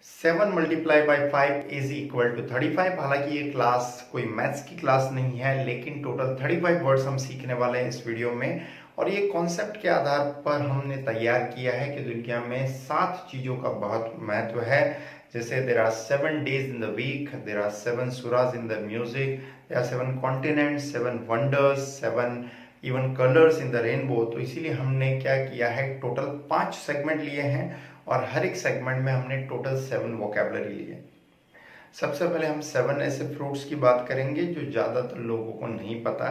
7 multiply by 5 is equal to 35। हालांकि ये class कोई मैथ्स की क्लास नहीं है, लेकिन टोटल 35 वर्ड्स हम सीखने वाले हैं इस वीडियो में। और ये कॉन्सेप्ट के आधार पर हमने तैयार किया है कि दुनिया में 7 चीज़ों का बहुत महत्व है। जैसे there are 7 days in the week, there are 7 सुराज in the music, there are 7 continents, 7 wonders, 7 even colours in the rainbow. तो इसीलिए हमने क्या किया है, टोटल 5 सेगमेंट लिए हैं और हर एक सेगमेंट में हमने टोटल 7 वोकेबलरी लिए। सबसे पहले हम 7 ऐसे फ्रूट्स की बात करेंगे जो ज़्यादातर लोगों को नहीं पता।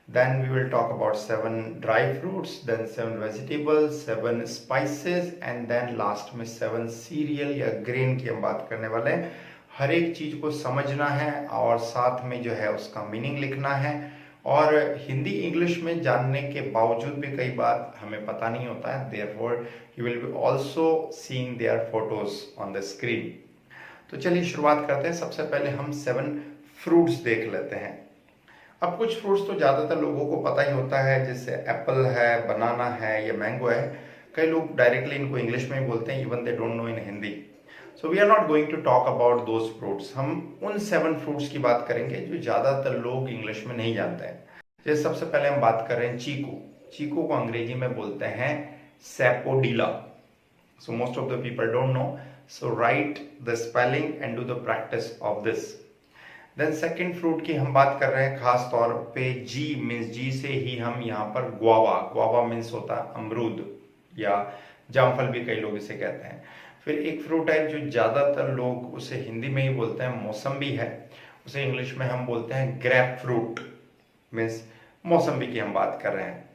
Then we will talk about 7 dry fruits, then 7 vegetables, 7 spices and then last में 7 सीरियल या ग्रेन की हम बात करने वाले हैं। हर एक चीज़ को समझना है और साथ में जो है उसका मीनिंग लिखना है। और हिंदी इंग्लिश में जानने के बावजूद भी कई बार हमें पता नहीं होता है, therefore you will be also seeing their photos on the screen. तो चलिए शुरुआत करते हैं। सबसे पहले हम 7 फ्रूट्स देख लेते हैं। अब कुछ फ्रूट्स तो ज़्यादातर लोगों को पता ही होता है, जैसे एप्पल है, बनाना है या मैंगो है। कई लोग डायरेक्टली इनको इंग्लिश में ही बोलते हैं, even they don't know in Hindi. So we are not going to talk about those fruits. हम उन 7 फ्रूट्स की बात करेंगे जो ज़्यादातर लोग इंग्लिश में नहीं जानते हैं। जैसे सबसे पहले हम बात कर रहे हैं चीकू। चीकू को अंग्रेजी में बोलते हैं sapodilla. So most of the people don't know, so write the spelling and do the practice of this. Then second fruit की हम बात कर रहे हैं, खास तौर पे जी मीन्स जी से ही हम यहाँ पर गुआवा, गुआवा मीन्स होता है अमरूद या जामफल भी कई लोग इसे कहते हैं। फिर एक फ्रूट है जो ज़्यादातर लोग उसे हिंदी में ही बोलते हैं, मौसम्बी है। उसे इंग्लिश में हम बोलते हैं ग्रेप फ्रूट, मीन्स मौसम्बी की हम बात कर रहे हैं।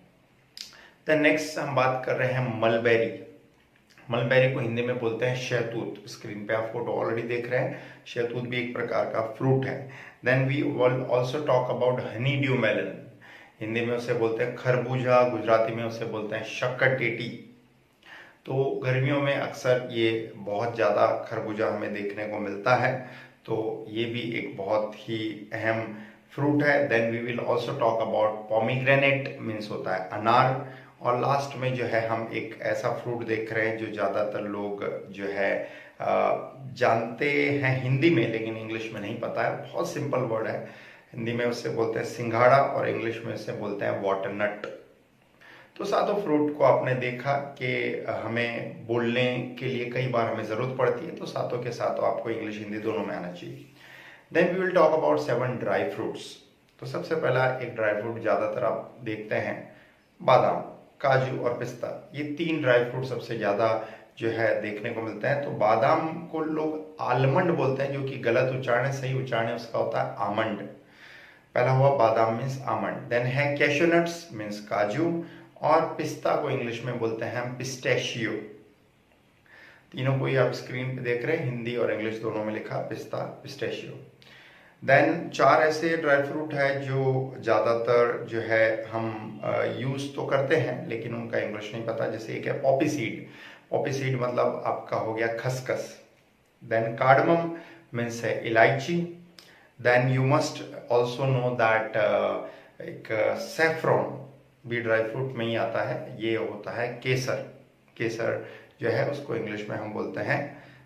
देन नेक्स्ट हम बात कर रहे हैं मलबेरी। मलबेरी को हिंदी में बोलते हैं शहतूत। स्क्रीन पे आप फोटो ऑलरेडी देख रहे हैं, शहतूत भी एक प्रकार का फ्रूट है। Then we will also talk about honeydew melon. Hindi में उसे बोलते हैं खरबूजा, गुजराती में उसे बोलते हैं शक्करटेटी। तो गर्मियों में अक्सर ये बहुत ज़्यादा खरबूजा हमें देखने को मिलता है, तो ये भी एक बहुत ही अहम फ्रूट है। Then we will also talk about pomegranate, means होता है अनार। और लास्ट में जो है हम एक ऐसा फ्रूट देख रहे हैं जो ज़्यादातर लोग जो है जानते हैं हिंदी में, लेकिन इंग्लिश में नहीं पता है। बहुत सिंपल वर्ड है, हिंदी में उसे बोलते हैं सिंघाड़ा और इंग्लिश में उसे बोलते हैं वाटरनट। तो सातों फ्रूट को आपने देखा कि हमें बोलने के लिए कई बार हमें ज़रूरत पड़ती है, तो सातों के सातों आपको इंग्लिश हिंदी दोनों में आना चाहिए। Then we will talk about 7 dry fruits. तो सबसे पहला एक ड्राई फ्रूट ज़्यादातर आप देखते हैं, बादाम, काजू और पिस्ता। ये 3 ड्राई फ्रूट सबसे ज़्यादा जो है देखने को मिलते हैं। तो बादाम को लोग आलमंड बोलते हैं, जो कि गलत उच्चारण है, सही उच्चारण उसका होता है आमंड। पहला हुआ बादाम मीन्स आमंड। देन है कैशू नट्स मीन्स काजू, और पिस्ता को इंग्लिश में बोलते हैं हम पिस्टैशियो। तीनों को ही आप स्क्रीन पे देख रहे हैं, हिंदी और इंग्लिश दोनों में लिखा पिस्ता, पिस्टैशियो। देन 4 ऐसे ड्राई फ्रूट है जो ज़्यादातर जो है हम यूज़ तो करते हैं, लेकिन उनका इंग्लिश नहीं पता। जैसे एक है पॉपी सीड। पॉपी सीड मतलब आपका हो गया खसखस। देन कार्डमम मीन्स है इलायची। Then you must also know that एक सैफ्रॉन भी ड्राई फ्रूट में ही आता है, ये होता है केसर। केसर जो है उसको इंग्लिश में हम बोलते हैं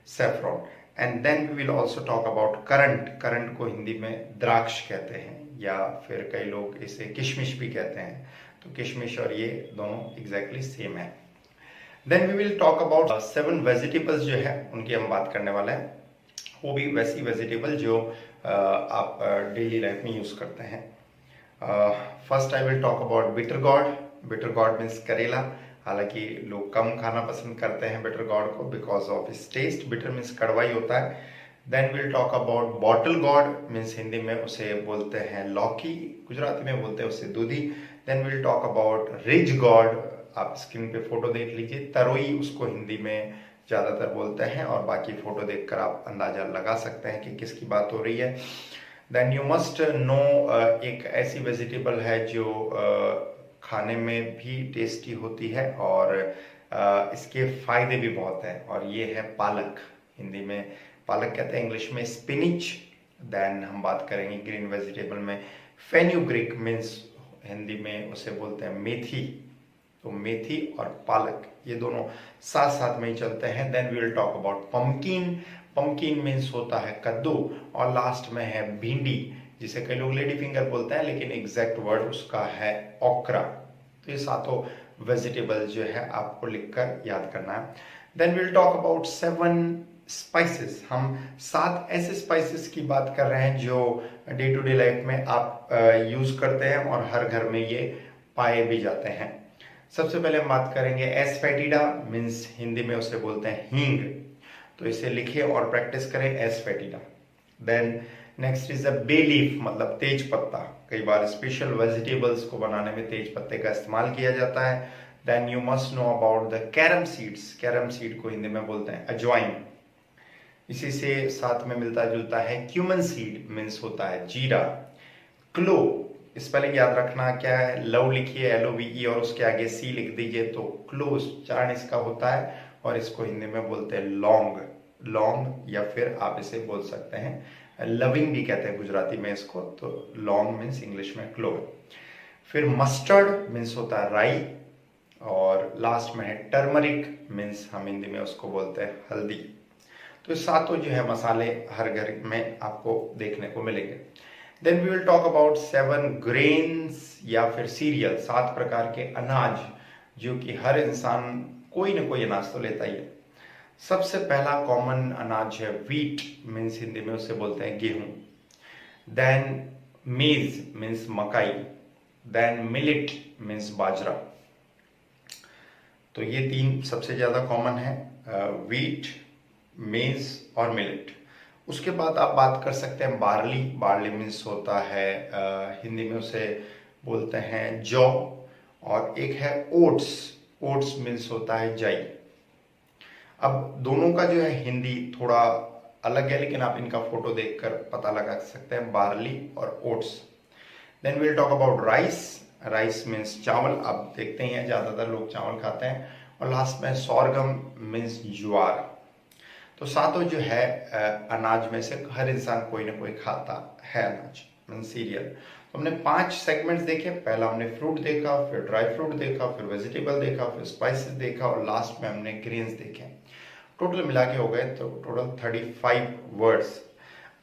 saffron. And then we will also talk about currant. Currant को हिंदी में द्राक्ष कहते हैं, या फिर कई लोग इसे किशमिश भी कहते हैं। तो किशमिश और ये दोनों एग्जैक्टली सेम है। Then we will talk about 7 vegetables जो है उनकी हम बात करने वाले हैं। वो भी वैसी वेजिटेबल जो आप डेली लाइफ में यूज़ करते हैं। First I will talk about bitter gourd. Bitter gourd means करेला। हालांकि लोग कम खाना पसंद करते हैं बिटर गॉर्ड को बिकॉज ऑफ इस टेस्ट। बिटर मीन्स कड़वा ही होता है। Then will talk about bottle gourd, means Hindi में उसे बोलते हैं लौकी, गुजराती में बोलते हैं उसे दूधी। Then will talk about ridge gourd. आप स्क्रीन पे फोटो देख लीजिए, तरोई उसको हिंदी में ज़्यादातर बोलते हैं, और बाकी फोटो देखकर आप अंदाजा लगा सकते हैं कि किसकी बात हो रही है। देन यू मस्ट नो, एक ऐसी वेजिटेबल है जो खाने में भी टेस्टी होती है और इसके फायदे भी बहुत हैं, और ये है पालक। हिंदी में पालक कहते हैं, इंग्लिश में स्पिनिच। देन हम बात करेंगे ग्रीन वेजिटेबल में फेन्यूग्रीक, मीन्स हिंदी में उसे बोलते हैं मेथी। तो मेथी और पालक ये दोनों साथ साथ में ही चलते हैं। Then we will talk about pumpkin. Pumpkin means होता है कद्दू, और लास्ट में है भिंडी, जिसे कई लोग लेडी फिंगर बोलते हैं, लेकिन एग्जैक्ट वर्ड उसका है ओक्रा। तो ये सातों वेजिटेबल जो है आपको लिखकर याद करना है। Then we will talk about 7 spices. हम 7 ऐसे स्पाइसेस की बात कर रहे हैं जो डे टू डे लाइफ में आप यूज करते हैं और हर घर में ये पाए भी जाते हैं। सबसे पहले हम बात करेंगे एस्फेटिडा, मीन्स हिंदी में उसे बोलते हैं हींग। तो इसे लिखिए और प्रैक्टिस करें, asafoetida. Then next is a bay leaf, मतलब तेज पत्ता। कई बार स्पेशल वेजिटेबल्स को बनाने में तेज पत्ते का इस्तेमाल किया जाता है। Then you must know about the carom seeds. Carom seed को हिंदी में बोलते हैं अजवाइन। इसी से साथ में मिलता जुलता है क्यूमन सीड, मीन्स होता है जीरा। क्लो, स्पेलिंग याद रखना क्या है, लव लिखिए LOVE और उसके आगे C लिख दीजिए, तो क्लो उच्चारण इसका होता है और इसको हिंदी में बोलते हैं लौंग। लौंग, या फिर आप इसे बोल सकते हैं लविंग भी कहते हैं गुजराती में इसको, तो लौंग मीन्स इंग्लिश में क्लो। फिर मस्टर्ड मीन्स होता है राई, और लास्ट में है टर्मरिक, मीन्स हम हिंदी में उसको बोलते हैं हल्दी। तो सातों जो है मसाले हर घर में आपको देखने को मिलेंगे। Then we will talk about 7 grains या फिर सीरियल, 7 प्रकार के अनाज जो कि हर इंसान कोई ना कोई अनाज तो लेता ही है। सबसे पहला कॉमन अनाज है व्हीट, मीन्स हिंदी में उसे बोलते हैं गेहूं। देन मेज मीन्स मकाई। देन मिलेट मीन्स बाजरा। तो ये 3 सबसे ज्यादा कॉमन है, व्हीट, मेज और मिलेट। उसके बाद आप बात कर सकते हैं बार्ली। बार्ली मीन्स होता है हिंदी में उसे बोलते हैं जौ, और एक है ओट्स। ओट्स मीन्स होता है जाई। अब दोनों का जो है हिंदी थोड़ा अलग है, लेकिन आप इनका फोटो देखकर पता लगा सकते हैं, बार्ली और oats. Then we'll talk about rice. Rice means चावल, आप देखते हैं ज्यादातर लोग चावल खाते हैं। और लास्ट में सॉरगम मीन्स ज्वार। तो सातों जो है अनाज में से हर इंसान कोई ना कोई खाता है अनाज, मीन्स सीरियल। तो हमने 5 सेगमेंट्स देखे। पहला हमने फ्रूट देखा, फिर ड्राई फ्रूट देखा, फिर वेजिटेबल देखा, फिर स्पाइसेस देखा, और लास्ट में हमने ग्रेन्स देखे। टोटल मिला के हो गए तो टोटल 35 वर्ड्स।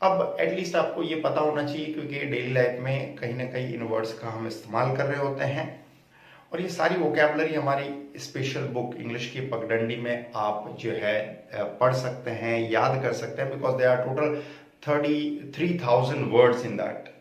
अब एटलीस्ट आपको ये पता होना चाहिए, क्योंकि डेली लाइफ में कहीं ना कहीं इन वर्ड्स का हम इस्तेमाल कर रहे होते हैं। और ये सारी वोकैबुलरी हमारी स्पेशल बुक इंग्लिश की पगडंडी में आप जो है पढ़ सकते हैं, याद कर सकते हैं, because they are total 33,000 words in that.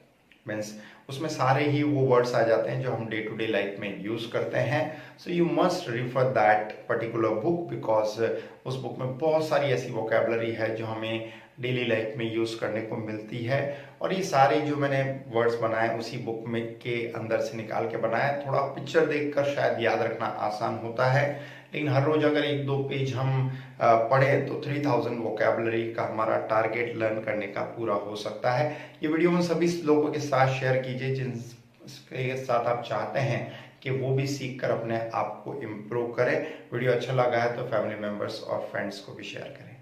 Means उसमें सारे ही वो वर्ड्स आ जाते हैं जो हम डे टू डे लाइफ में यूज करते हैं। So you must refer that particular book, because उस बुक में बहुत सारी ऐसी वोकैबुलरी है जो हमें डेली लाइफ में यूज करने को मिलती है। और ये सारे जो मैंने वर्ड्स बनाए उसी बुक में के अंदर से निकाल के बनाया। थोड़ा पिक्चर देखकर शायद याद रखना आसान होता है, लेकिन हर रोज अगर 1-2 पेज हम पढ़ें तो 3000 वोकैबुलरी का हमारा टारगेट लर्न करने का पूरा हो सकता है। ये वीडियो उन सभी लोगों के साथ शेयर कीजिए जिनके साथ आप चाहते हैं कि वो भी सीख कर अपने आप को इम्प्रूव करें। वीडियो अच्छा लगा है तो फैमिली मेंबर्स और फ्रेंड्स को भी शेयर करें।